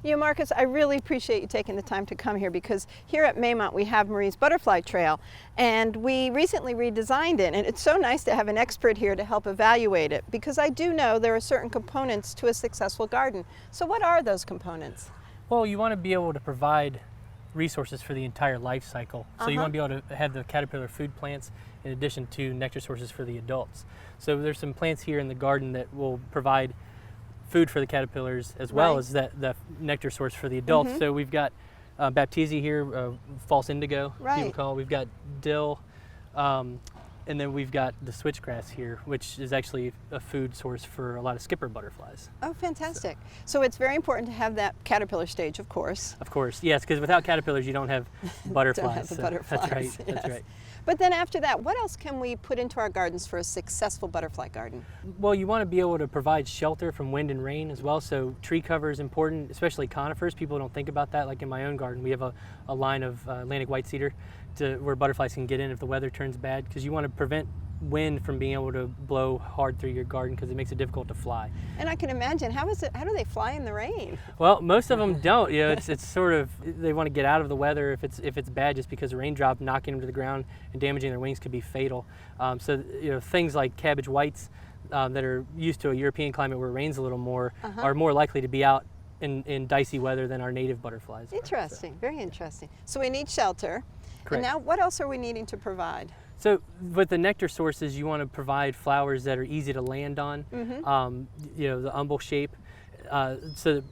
You know, Marcus, I really appreciate you taking the time to come here because here at Maymont we have Marie's Butterfly Trail, and we recently redesigned it, and it's so nice to have an expert here to help evaluate it because I do know there are certain components to a successful garden. So what are those components? Well, you want to be able to provide resources for the entire life cycle. So you want to be able to have the caterpillar food plants in addition to nectar sources for the adults. So there's some plants here in the garden that will provide food for the caterpillars as well as the nectar source for the adults. So we've got Baptisia here, false indigo, people call it. We've got dill, and then we've got the switchgrass here, which is actually a food source for a lot of skipper butterflies. Oh, fantastic. So it's very important to have that caterpillar stage, of course. Of course, yes, because without caterpillars you don't have butterflies. Don't have the butterflies. That's right, Yes. that's right. But then after that, what else can we put into our gardens for a successful butterfly garden? Well, you want to be able to provide shelter from wind and rain as well. So tree cover is important, especially conifers. People don't think about that. Like in my own garden, we have a line of Atlantic white cedar where butterflies can get in if the weather turns bad, because you want to prevent wind from being able to blow hard through your garden because it makes it difficult to fly. And I can imagine, how do they fly in the rain? Well, most of them don't. You know, it's sort of, they want to get out of the weather if it's bad, just because a raindrop knocking them to the ground and damaging their wings could be fatal. So you know, things like cabbage whites that are used to a European climate where it rains a little more are more likely to be out in dicey weather than our native butterflies. Interesting, very interesting. So we need shelter. Correct. And now what else are we needing to provide? So with the nectar sources, you want to provide flowers that are easy to land on, you know, the umbel shape, so that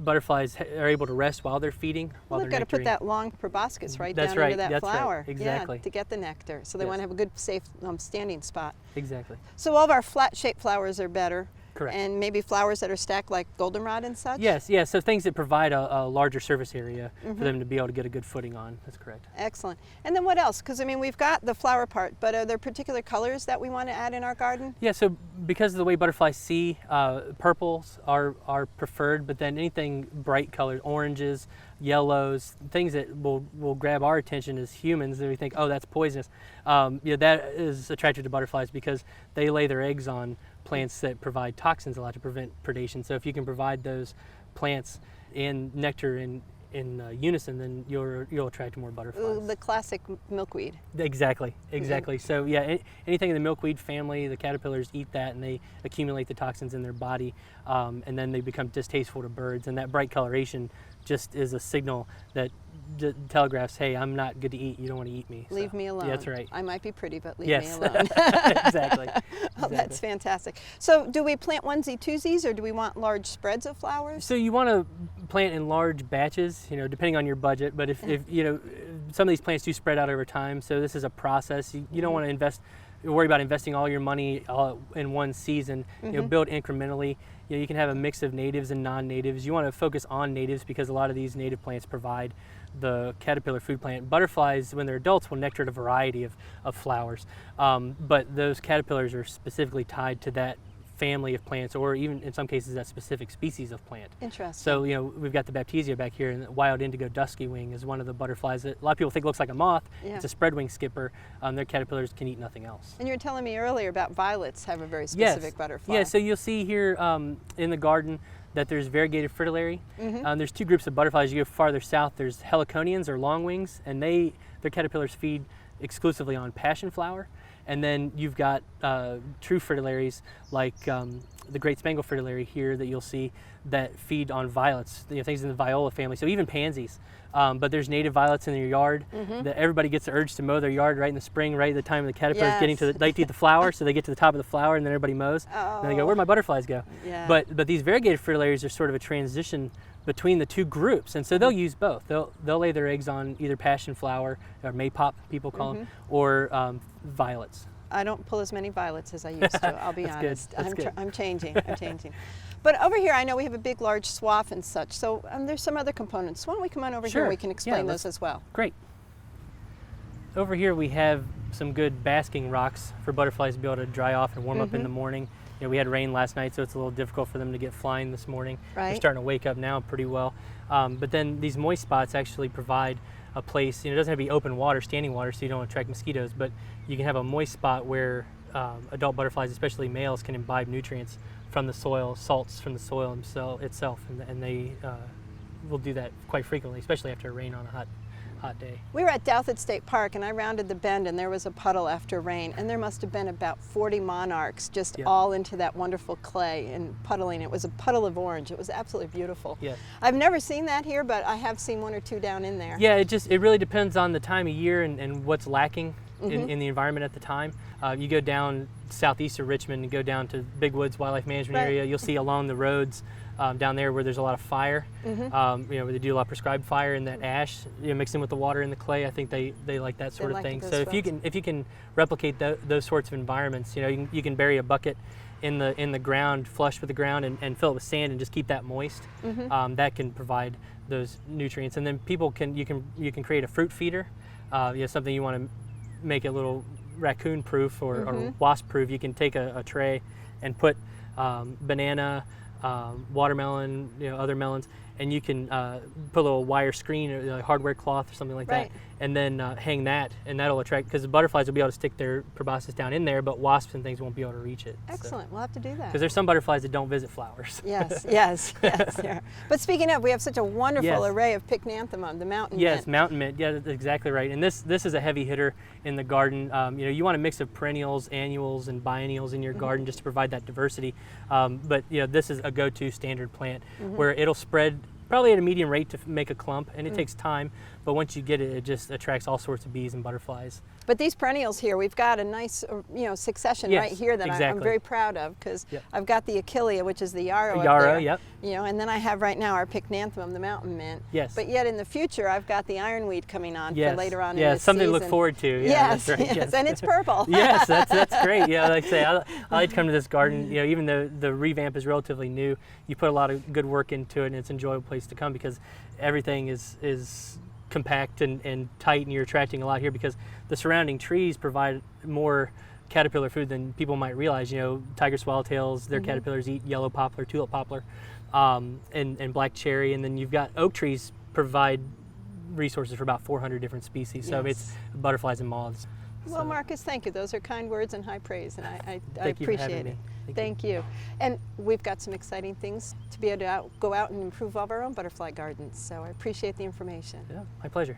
butterflies are able to rest while they're feeding. Well, they've got to put that long proboscis right down into that flower. Right. Exactly. Yeah, to get the nectar. So they want to have a good, safe standing spot. Exactly. So all of our flat-shaped flowers are better. Correct. And maybe flowers that are stacked like goldenrod and such? Yes, yes. So things that provide a larger surface area for them to be able to get a good footing on. That's correct. Excellent. And then what else? Because I mean, we've got the flower part, but are there particular colors that we want to add in our garden? Yeah, so because of the way butterflies see, purples are preferred, but then anything bright colors, oranges, yellows, things that will grab our attention as humans that we think, oh, that's poisonous. Yeah, that is attractive to butterflies because they lay their eggs on plants that provide toxins a lot to prevent predation. So if you can provide those plants and nectar in unison, then you'll attract more butterflies. The classic milkweed. Exactly. So yeah, anything in the milkweed family, the caterpillars eat that and they accumulate the toxins in their body, and then they become distasteful to birds. And that bright coloration just is a signal that telegraphs, hey, I'm not good to eat. You don't want to eat me. Leave me alone. Yeah, that's right. I might be pretty, but leave yes. me alone. Exactly. Oh, that's fantastic. So do we plant onesie-twosies, or do we want large spreads of flowers? So you want to plant in large batches, you know, depending on your budget. But if you know, some of these plants do spread out over time. So this is a process. You don't want to worry about investing all your money in one season. You know, build incrementally. You know, you can have a mix of natives and non-natives. You want to focus on natives because a lot of these native plants provide the caterpillar food plant. Butterflies, when they're adults, will nectar a variety of flowers, but those caterpillars are specifically tied to that family of plants, or even in some cases that specific species of plant. Interesting. So you know, we've got the Baptisia back here, and the wild indigo dusky wing is one of the butterflies that a lot of people think looks like a moth. Yeah. It's a spread wing skipper. Their caterpillars can eat nothing else. And you were telling me earlier about violets have a very specific butterfly. Yeah, so you'll see here in the garden that there's variegated fritillary. There's two groups of butterflies. You go farther south, there's heliconians or longwings, and their caterpillars feed exclusively on passion flower. And then you've got true fritillaries like the great spangled fritillary here that you'll see that feed on violets, you know, things in the viola family, so even pansies. But there's native violets in your yard that everybody gets the urge to mow their yard right in the spring, right at the time the caterpillars getting to they eat the flower, so they get to the top of the flower and then everybody mows. And they go, where'd my butterflies go? Yeah. But these variegated fritillaries are sort of a transition between the two groups, and so they'll use both. They'll lay their eggs on either passion flower, or maypop people call them, or violets. I don't pull as many violets as I used to, I'll be honest. That's good. I'm changing, I'm changing. But over here, I know we have a big, large swath and such, so there's some other components. Why don't we come on over here and we can explain those as well. Great. Over here we have some good basking rocks for butterflies to be able to dry off and warm up in the morning. You know, we had rain last night, so it's a little difficult for them to get flying this morning. They're starting to wake up now pretty well. But then these moist spots actually provide a place, you know, it doesn't have to be open water, standing water, so you don't attract mosquitoes, but you can have a moist spot where adult butterflies, especially males, can imbibe nutrients from the soil, salts from the soil itself, and they we'll do that quite frequently, especially after a rain on a hot day. We were at Douthit State Park, and I rounded the bend, and there was a puddle after rain, and there must have been about 40 monarchs just Yep. all into that wonderful clay and puddling. It was a puddle of orange. It was absolutely beautiful. Yeah. I've never seen that here, but I have seen one or two down in there. Yeah, it really depends on the time of year and what's lacking in the environment at the time. You go down southeast of Richmond and go down to Big Woods Wildlife Management Right. Area, you'll see along the roads down there where there's a lot of fire, where they do a lot of prescribed fire, and that ash mixed in with the water and the clay. I think they like that sort of like thing. those So if you can replicate those sorts of environments, you can bury a bucket in the ground, flush with the ground, and fill it with sand and just keep that moist. That can provide those nutrients. And then you can create a fruit feeder, something you want to make it a little raccoon proof or wasp proof. You can take a tray and put banana, watermelon, other melons, and you can put a little wire screen or hardware cloth or something like Right. that, and then hang that, and that'll attract, because the butterflies will be able to stick their proboscis down in there, but wasps and things won't be able to reach it. Excellent. We'll have to do that. Because there's some butterflies that don't visit flowers. Yes, yes, yes. Yeah. But speaking of, we have such a wonderful Yes. array of pycnanthemum, the mountain Yes, mint. mountain mint. Yeah, that's exactly right. And this is a heavy hitter in the garden. You want a mix of perennials, annuals, and biennials in your garden just to provide that diversity. But this is a go-to standard plant where it'll spread probably at a medium rate to make a clump, and it takes time. But once you get it, it just attracts all sorts of bees and butterflies. But these perennials here, we've got a nice, succession Yes, right here that I'm exactly. very proud of, because Yep. I've got the Achillea, which is the yarrow up Yarrow, there. yep. And then I have right now our pycnanthemum, the mountain mint. Yes. But yet in the future, I've got the ironweed coming on Yes. for later on in Yeah, the something to look season. forward to. Yeah, Yes, that's right. yes, and it's purple. Yes, that's great. Yeah, like I say, I like to come to this garden. Even though the revamp is relatively new, you put a lot of good work into it, and it's an enjoyable place to come because everything is compact and tight, and you're attracting a lot here because the surrounding trees provide more caterpillar food than people might realize. Tiger swallowtails, their caterpillars eat yellow poplar, tulip poplar, and black cherry, and then you've got oak trees provide resources for about 400 different species. So Yes. it's butterflies and moths. Well, So, Marcus, thank you. Those are kind words and high praise, and I Thank you for having appreciate me. it. Thank you. Thank you. And we've got some exciting things to be able to go out and improve all of our own butterfly gardens, so I appreciate the information. Yeah, my pleasure.